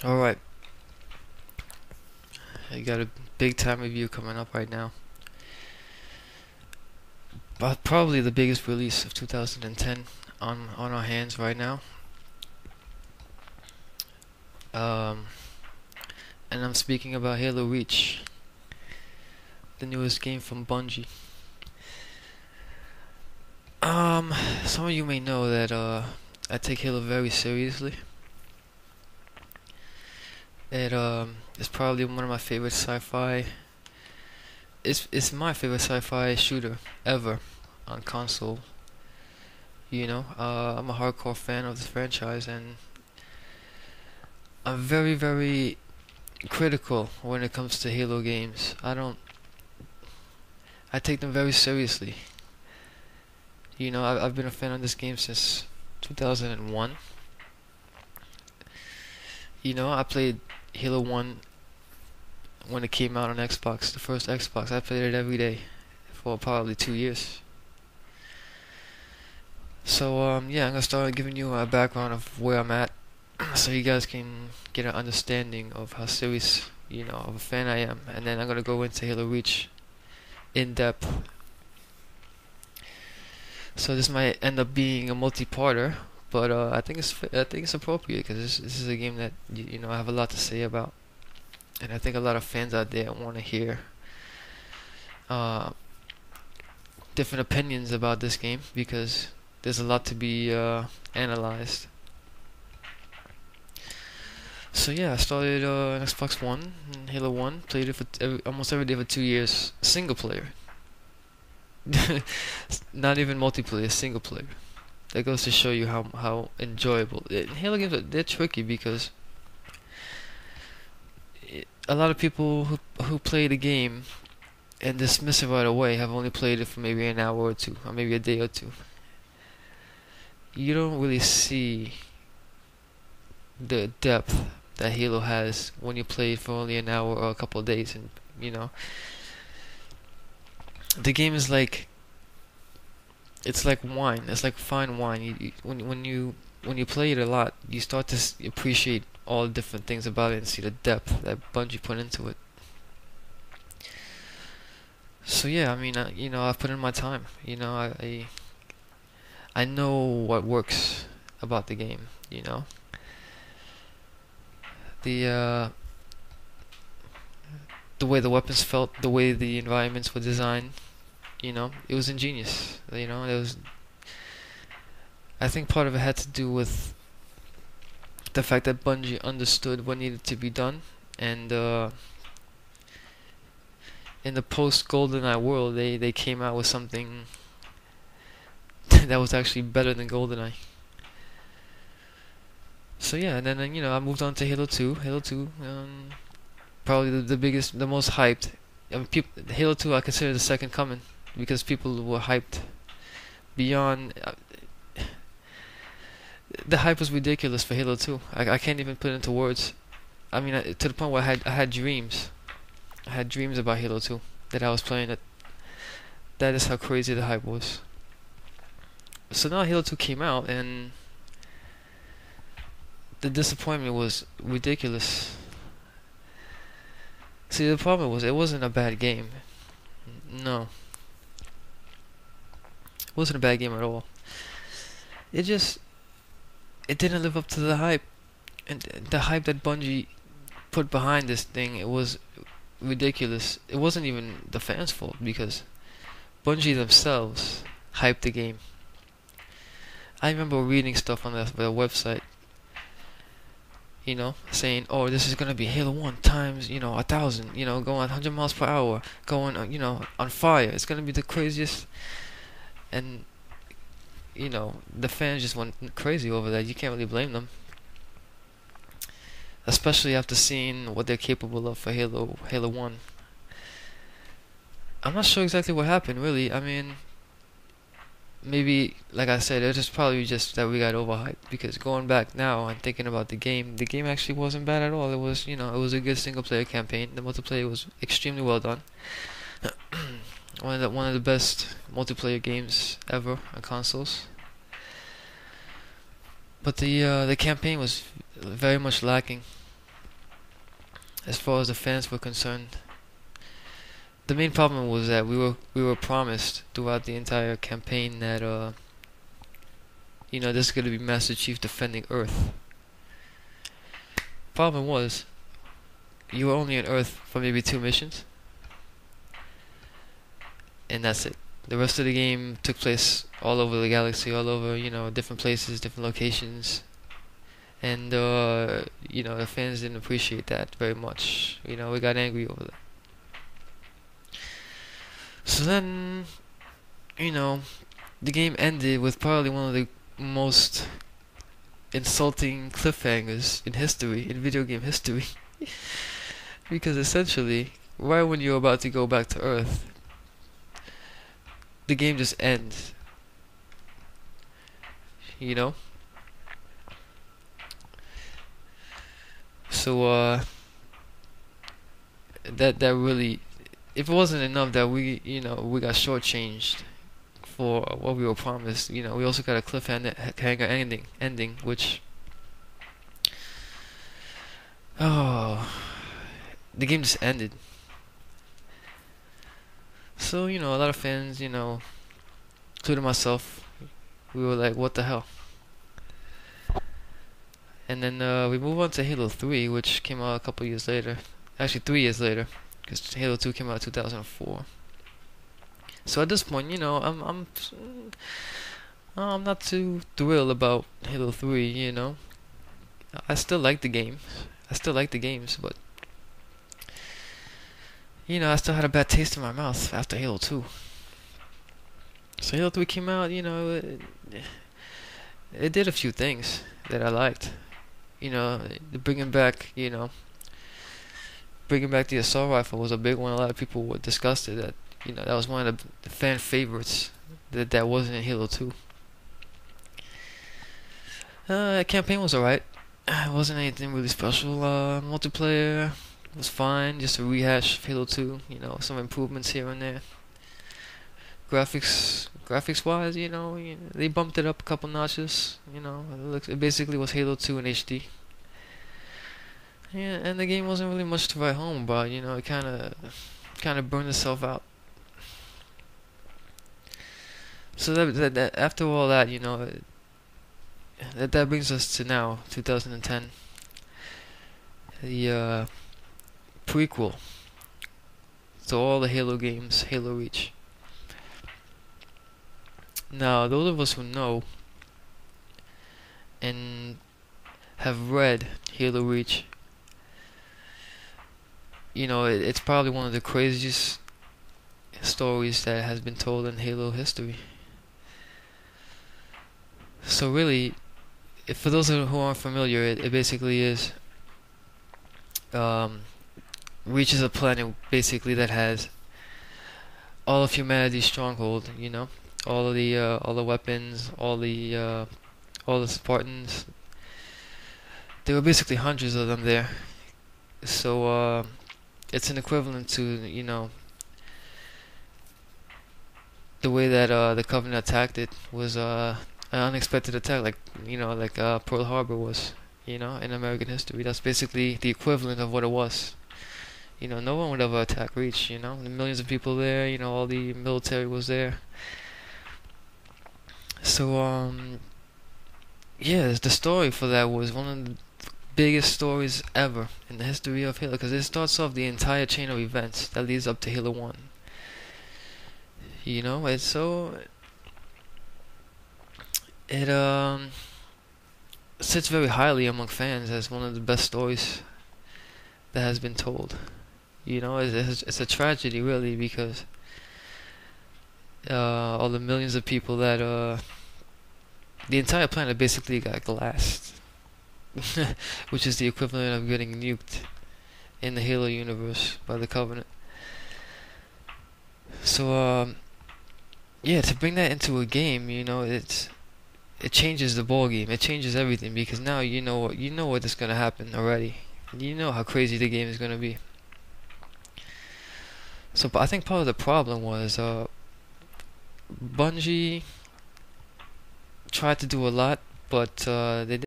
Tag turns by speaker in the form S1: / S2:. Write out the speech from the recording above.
S1: Alright, I got a big time review coming up right now. But probably the biggest release of 2010 on our hands right now. Um, and I'm speaking about Halo Reach, the newest game from Bungie. Um, some of you may know that I take Halo very seriously. It is probably one of my favorite sci-fi. It's my favorite sci-fi shooter ever on console. I'm a hardcore fan of this franchise, and I'm very, very critical when it comes to Halo games. I take them very seriously. I've been a fan of this game since 2001. I played Halo 1 when it came out on Xbox, the first Xbox. I played it every day for probably 2 years. So, yeah, I'm gonna start giving you a background of where I'm at so you guys can get an understanding of how serious, of a fan I am. And then I'm gonna go into Halo Reach in depth. So this might end up being a multi-parter, but I think it's appropriate because this is a game that I have a lot to say about, and I think a lot of fans out there want to hear uh, different opinions about this game because there's a lot to be analyzed. So yeah, I started on Xbox One, Halo 1, played it for almost every day for 2 years, single player. Not even multiplayer, single player. That goes to show you how enjoyable. Halo games they're tricky because a lot of people who play the game and dismiss it right away have only played it for maybe an hour or two, or maybe a day or two. You don't really see the depth that Halo has when you play it for only an hour or a couple of days, and the game is like it's like wine. It's like fine wine. When you play it a lot, you start to appreciate all the different things about it and see the depth that Bungie put into it. So yeah, I mean, I've put in my time. I know what works about the game. The uh, the way the weapons felt, the way the environments were designed. It was ingenious. It was. I think part of it had to do with the fact that Bungie understood what needed to be done, and in the post GoldenEye world, they came out with something that was actually better than GoldenEye. So yeah, and then I moved on to Halo 2. Halo 2, probably the biggest, the most hyped. I mean, Halo 2 I consider the second coming because people were hyped beyond. The hype was ridiculous for Halo 2. I can't even put it into words. I mean, to the point where I had dreams. I had dreams about Halo 2 that I was playing it. That is how crazy the hype was. So now Halo 2 came out, and the disappointment was ridiculous. See, the problem was it wasn't a bad game. No, it wasn't a bad game at all. It just it didn't live up to the hype, and the hype that Bungie put behind this thing, it was ridiculous. It wasn't even the fans' fault because Bungie themselves hyped the game. I remember reading stuff on their website, saying, "Oh, this is gonna be Halo 1 times, 1,000, going 100 miles per hour, going, on fire. It's gonna be the craziest." And the fans just went crazy over that. You can't really blame them, especially after seeing what they're capable of for Halo 1. I'm not sure exactly what happened, really. I mean, maybe, like I said, it was probably just that we got overhyped. Because going back now and thinking about the game actually wasn't bad at all. It was, it was a good single player campaign. The multiplayer was extremely well done. One of the best multiplayer games ever on consoles. But the campaign was very much lacking. as far as the fans were concerned. The main problem was that we were promised throughout the entire campaign that this is gonna be Master Chief defending Earth. Problem was, you were only on Earth for maybe 2 missions, and that's it. The rest of the game took place all over the galaxy, all over, different places, different locations. And, the fans didn't appreciate that very much. We got angry over that. So then, the game ended with probably one of the most insulting cliffhangers in history, in video game history. Because essentially, right when you're about to go back to Earth, the game just ends. So that really, if it wasn't enough that we got shortchanged for what we were promised, we also got a cliffhanger ending, which the game just ended. So a lot of fans, including myself, we were like, what the hell? And then we move on to Halo 3, which came out a couple years later. Actually, 3 years later, because Halo 2 came out in 2004. So at this point, I'm not too thrilled about Halo 3. I still like the game. I still like the games, but I still had a bad taste in my mouth after Halo 2. So Halo 3 came out. It did a few things that I liked. Bringing back the assault rifle was a big one. A lot of people were disgusted that that was one of the fan favorites that wasn't in Halo 2. Campaign was alright. It wasn't anything really special. Multiplayer was fine, just a rehash of Halo 2. Some improvements here and there. Graphics wise, they bumped it up a couple notches. It basically was Halo 2 in HD. Yeah, and the game wasn't really much to write home about. It kind of burned itself out. So that after all that, that brings us to now, 2010. The prequel to all the Halo games, Halo Reach. Now, those of us who know and have read Halo Reach, it's probably one of the craziest stories that has been told in Halo history. So really, for those who aren't familiar, it basically is Reach is a planet basically that has all of humanity's stronghold. All the weapons, all the Spartans. There were basically hundreds of them there. So it's an equivalent to the way that the Covenant attacked it was an unexpected attack, like Pearl Harbor was, in American history. That's basically the equivalent of what it was. No one would ever attack Reach. The millions of people there. All the military was there. So the story for that was one of the biggest stories ever in the history of Halo, because it starts off the entire chain of events that leads up to Halo 1. It's so it sits very highly among fans as one of the best stories that has been told. It's a tragedy really, because all the millions of people that the entire planet basically got glassed, which is the equivalent of getting nuked in the Halo universe by the Covenant. So to bring that into a game, it changes the ball game. It changes everything, because now you know what is gonna happen already. You know how crazy the game is gonna be. So, but I think part of the problem was Bungie tried to do a lot, but they